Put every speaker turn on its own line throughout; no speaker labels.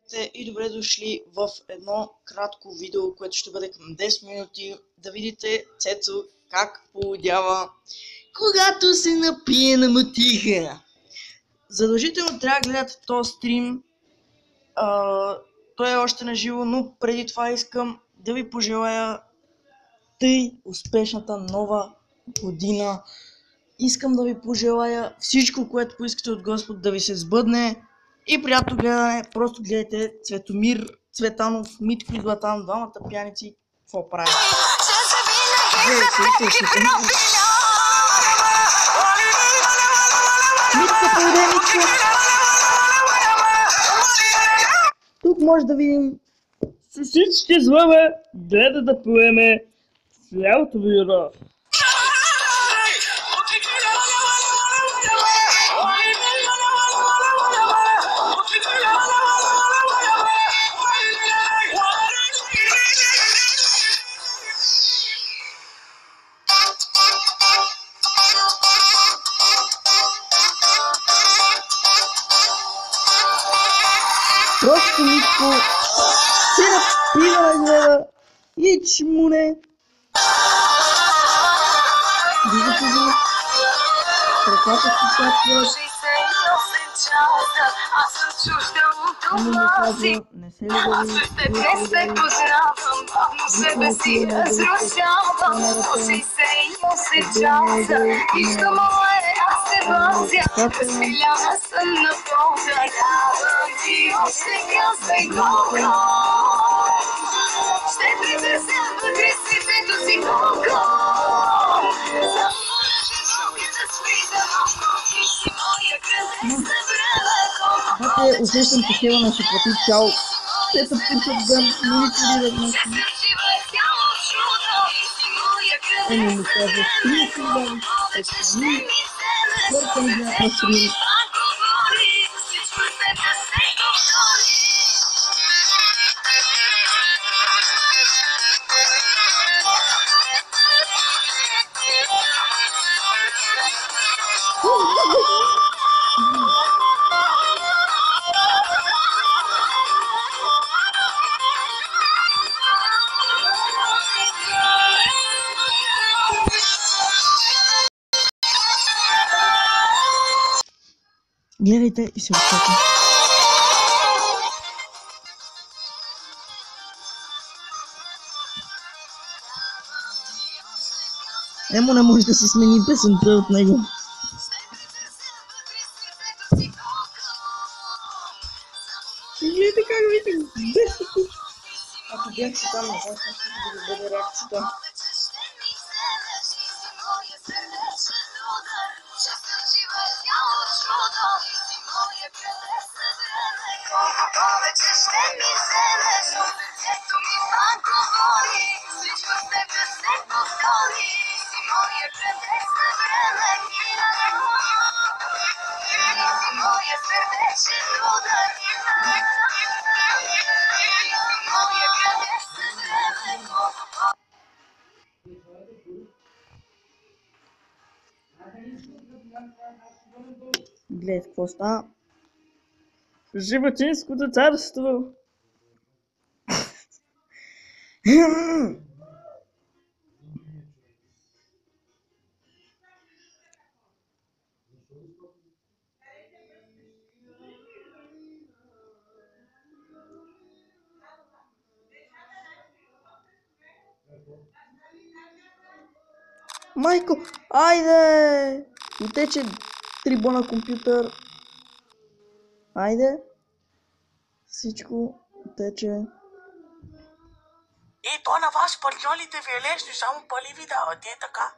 Здравейте и добре дошли в едно кратко видео, което ще бъде към 10 минути, да видите Цецо как поводява, когато се напие на мотиха. Задължително трябва да гледате този стрим, той е още на живо, но преди това искам да ви пожелая тъй успешната нова година. Искам да ви пожелая всичко, което поискате от Господ да ви се сбъдне и приятно гледане. Просто гледайте Цветомир Цветанов, Митко и Златан, двамата пияници, какво правят. Митко, поведе, Митко. Тук може да видим с всички злове гледа да поеме цялото бюро. Просто Митко се напива на гледа и чмуне. Виждате ли? Ръката си качва. И му казва, не се любави, не се познавам, бавно себе си разрушавам. Усей се и осечата, нищо мое, аз се базя, разпиляна съм на пода, давам ти още казвай колко. Ще притърся вътре сърцето си колко. Усещам такива на шепоти цяло. Те са пушат да монитори да нещо. Еми му казва, стрим си да престани. Върка ми бях на стрим. Гледайте и се отчете. Емо не може да си смени песента от него. Гледайте как видите бесите. Ако бях си там, не знам да бъде реакцията.
Повече ще ми вземеш, но сърцето ми пак говори. Всичко с тебе се повтори. Си моя чудес на време. Си моя сърдечен удар. Си моя чудес на време.
Гледайте какво става. Животинското царство. Майко, айде! Отече трибуна компютър. Айде. Всичко тече.
То на вас партньорите ви е лесно, само пали ви давате, е така.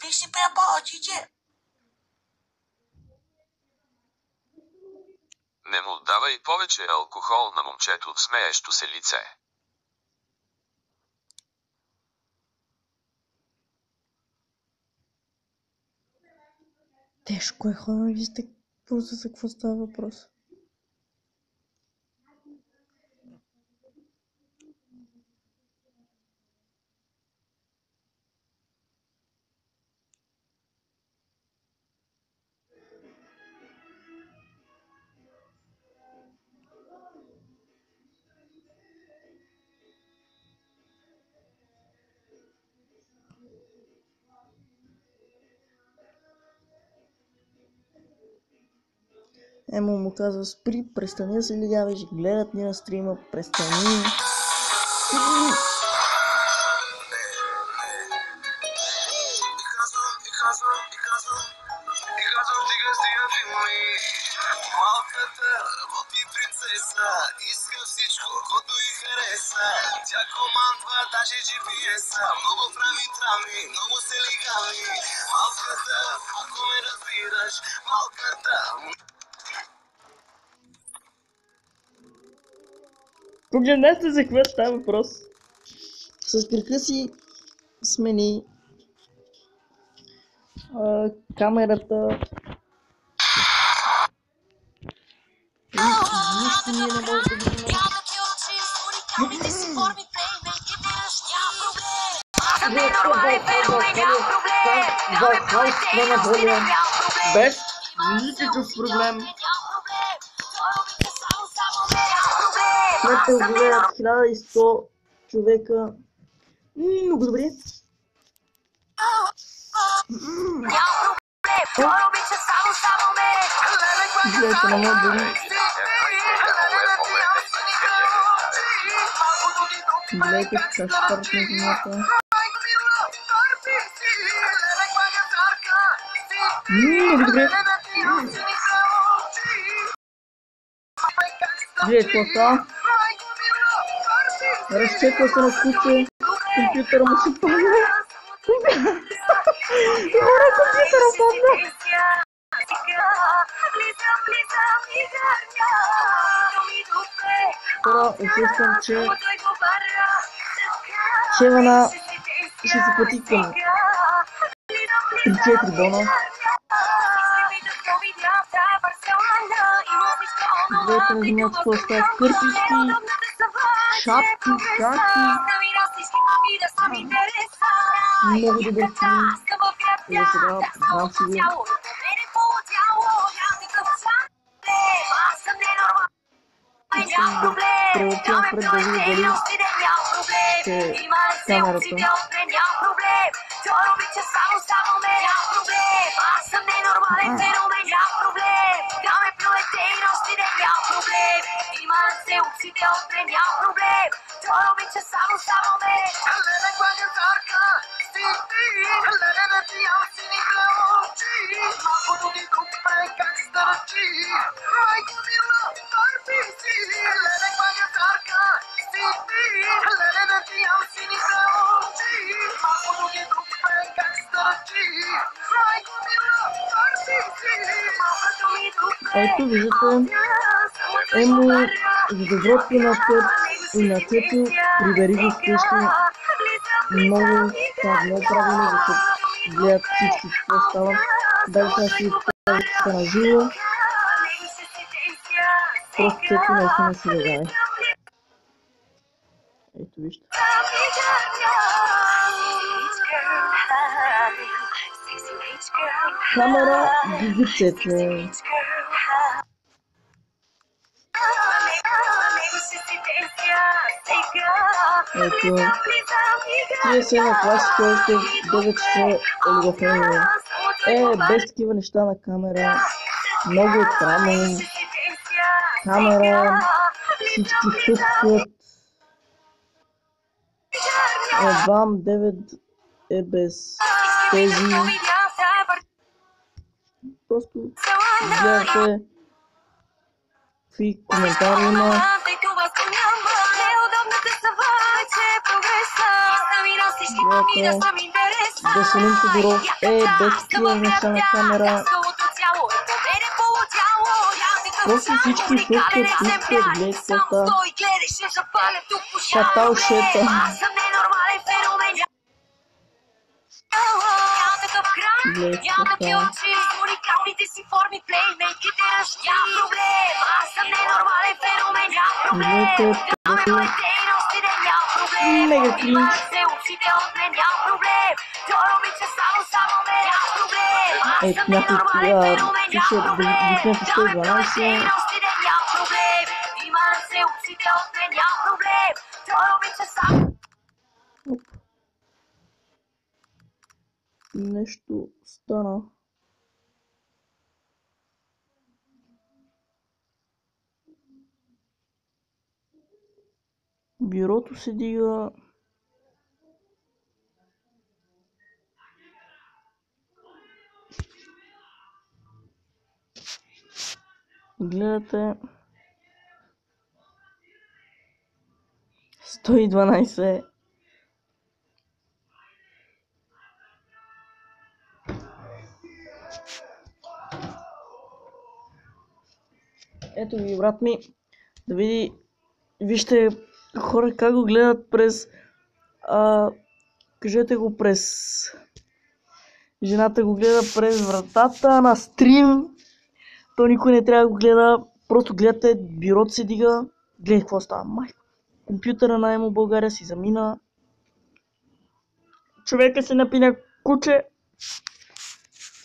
Ви си препоръчите.
Не му давай повече алкохол на момчето, смеещо се лице.
Тежко е, хора, вижте просто за какво става въпрос. Емо му казва: спри, престани да се лигавиш, гледат ни на стрима, престани.
Малката работи принцеса, иска всичко, което й хареса. Тя командва даже GPS-а, много трами, много се лигами. Малката, ако ме разбираш, малката.
Погледнете за какво става въпрос. С кръка си смени камерата. Нищо ние не можем да видим. Захвалства на воля, без никакъв проблем. След да гледат 1100 човека. Много добре. Гледайте на моят дори. Гледайте как старт на земята. Много добре. Гледайте какво става. Разчеква се на куче. Компютъра му се пълне. Хора, компютъра падна. Хора, усещам, че Шевана ще се плати към 3-4 бона. Гледайте на земята какво става. Кърпички, шапки, шапки. Много добър стрим. И да сега знам си го. Искам да превъртим пред да видя дали ще камерата. Ето виждате, Емо за доброто на теб и на Цето, прибери го вкъщи. Много правилно, защото гледат всички какво става. Даже сега си са на живо. Просто Цето наистина си легае. Ето вижте. Камера гигицете. Ето. Тия са на класика още 9 часа олигофрения. Без такива неща на камера. Много екрано. Камера. Всички фъкват. Бам 9 е без тези. Просто гледате какви коментари има. Гледате Веселин Тодоров без такива неща на камера. Просто всички фъкват, искат, гледат какво става. Катал шета. Гледайте какво става. Мега кринж. Ето някой пише да викнете 112. Нещо стана. Бюрото се дига. Гледате. 112. Ето ги, брат ми. Да види. Вижте хора как го гледат през... кажете го през... Жената го гледа през вратата на стрим. То никой не трябва да го гледа. Просто гледате, бюрото се дига. Гледай какво става. Майко. Компютъра на Емо България си замина. Човека се напи на куче.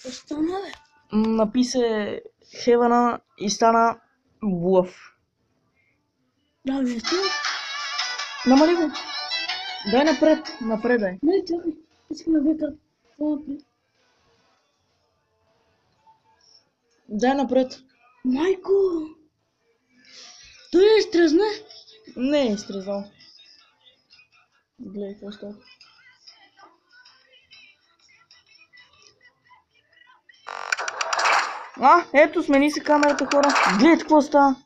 Остана, бе.
Напи се Хевана и стана Лъв.
Да, бе, стига.
Намали го. Дай напред. Напред дай.
Не, чакай. Искам да вика. Това напред.
Дай напред.
Майко! Той е стрезна.
Не е изтрезал. Гледай какво става. Ето, смени се камерата, хора. Гледай какво става.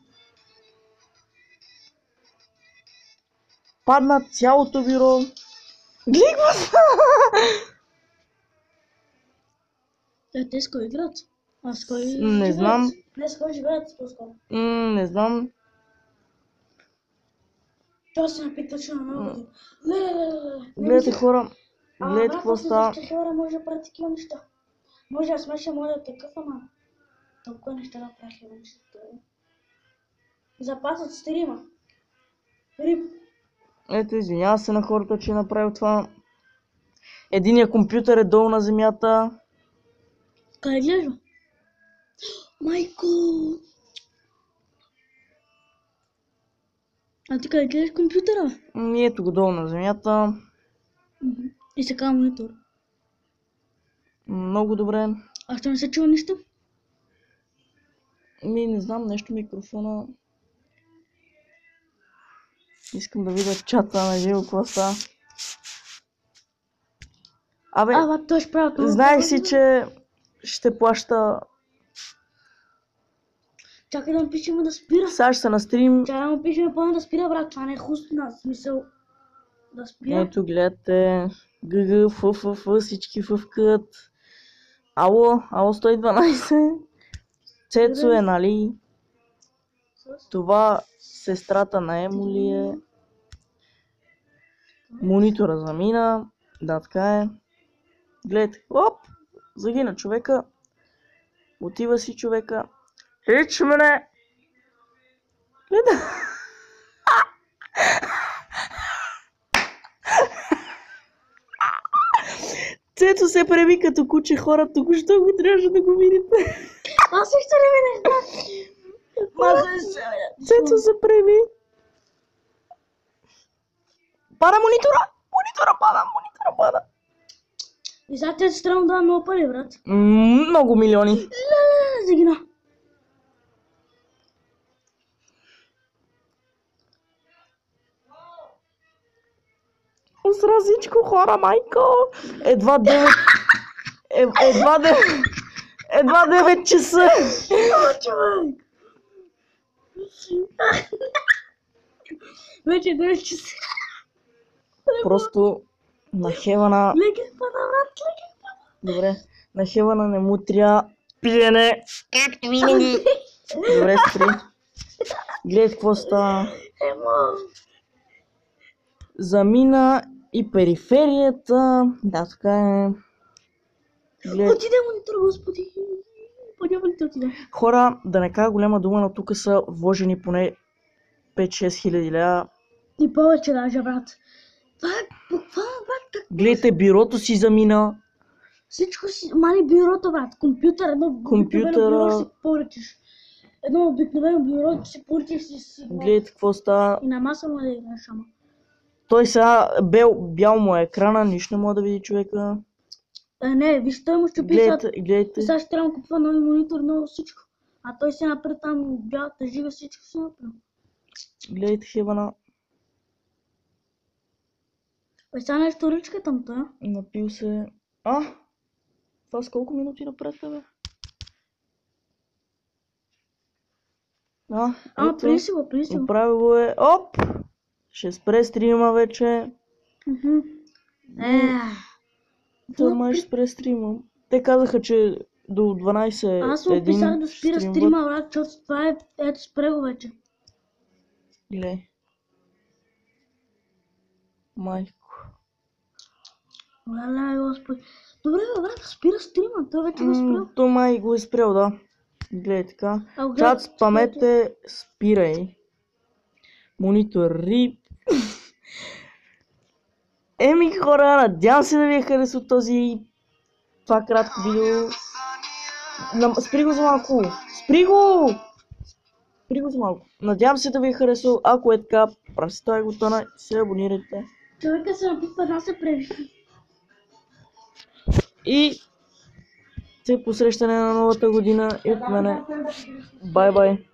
Падна цялото бюро. Гледай какво става.
Те с кой играят? А с кой
Не
живеят?
знам.
Не, с кой живеят по-скоро.
Не знам.
Това се напита, че на много. Ле.
Гледайте хора. Гледайте какво става.
Хора може да прави такива неща. Може да смеше, може да такъв, ама толкова неща да прави такива неща. Запасът стрима. Рип.
Ето, извинява се на хората, че е направил това. Единият компютър е долу на земята.
Къде гледаш? Майко! А ти къде гледаш компютъра?
Ето го долу на земята.
И сега монитор.
Много добре.
А що не се чува нищо?
Не знам, нещо микрофона. Искам да видя чата на живо, какво става. Абе,
Той ще правят много.
знаех си, че ще плаща.
Чакай да му пишем да спира.
Сега ще се настрим.
Чакай да му пишем пълно да спира, брат. Това не е хустна, смисъл. Да спира.
Ето, гледате. ГГ, ФФФ, всички фъвкат. Ало 112. Цецо е, нали? Това сестрата на Емо ли е? Монитора замина. Да, така е. Гледайте. Оп! Загина човека. Отива си човека. Хич мене! Гледа. Цецо се преби като куче, хора, току-що го трябваше да го видите.
Аз също не ме неща.
Цецо се преби. Пада монитора! Монитора пада!
И сега те странно да много пари, брат.
Много милиони.
Загина.
Усра всичко, хора, майко! Едва 9 часа.
Човек. Вече 9 часа.
Просто на Хевана...
Леки пада, брат, леки пада.
Добре, на Хевана не му трябва пиене.
Както винаги.
Добре, спри. Гледай какво става. Замина и периферията. Да, така е. Гледай.
Отиде монитор, господи. Понява ли те отиде?
Хора, да не кажа голяма дума, но тук са вложени поне 5-6 хиляди лева.
И повече даже, брат. Това е буквално, брат, как...
Гледайте, бюрото си замина.
Всичко си... Мали бюрото, брат. Компютър, едно обикновено бюро си поръчиш. Едно обикновено бюро си поръчиш си...
Гледайте какво става.
И на маса му да играеш, ама.
Той сега бял му е екрана, нищо не може да види човека.
Не, виж, той му ще писа.
Гледайте.
Сега ще трябва да купува нови монитор, ново всичко. А той си напред там бялата жига, всичко си направи.
Гледайте хебана.
Сега нещо ръчка там, та.
Напил се. Това с колко минути напред, бе? Ето.
При си го.
Направи го е. Оп! Ще спре стрима вече. Това май ще спре стрима. Те казаха, че до 12
Аз му описах да спира стрима, брат, защото това е... Ето, спре го вече.
Гле. Майко.
Леле, господи. Добре, бе, брат, спира стрима, той вече го спрял.
То май го е спрял, да. Гледай така.
Гледай,
Чат, спамете, спирай. Монитор рип. Еми хора, надявам се да ви е харесал това кратко видео. Спри го за малко. Спри го за малко. Надявам се да ви е харесал. Ако е така, представи го тона, се абонирайте.
Човека се напипа, да се превиши.
И се посрещане на новата година и от мене. Бай-бай.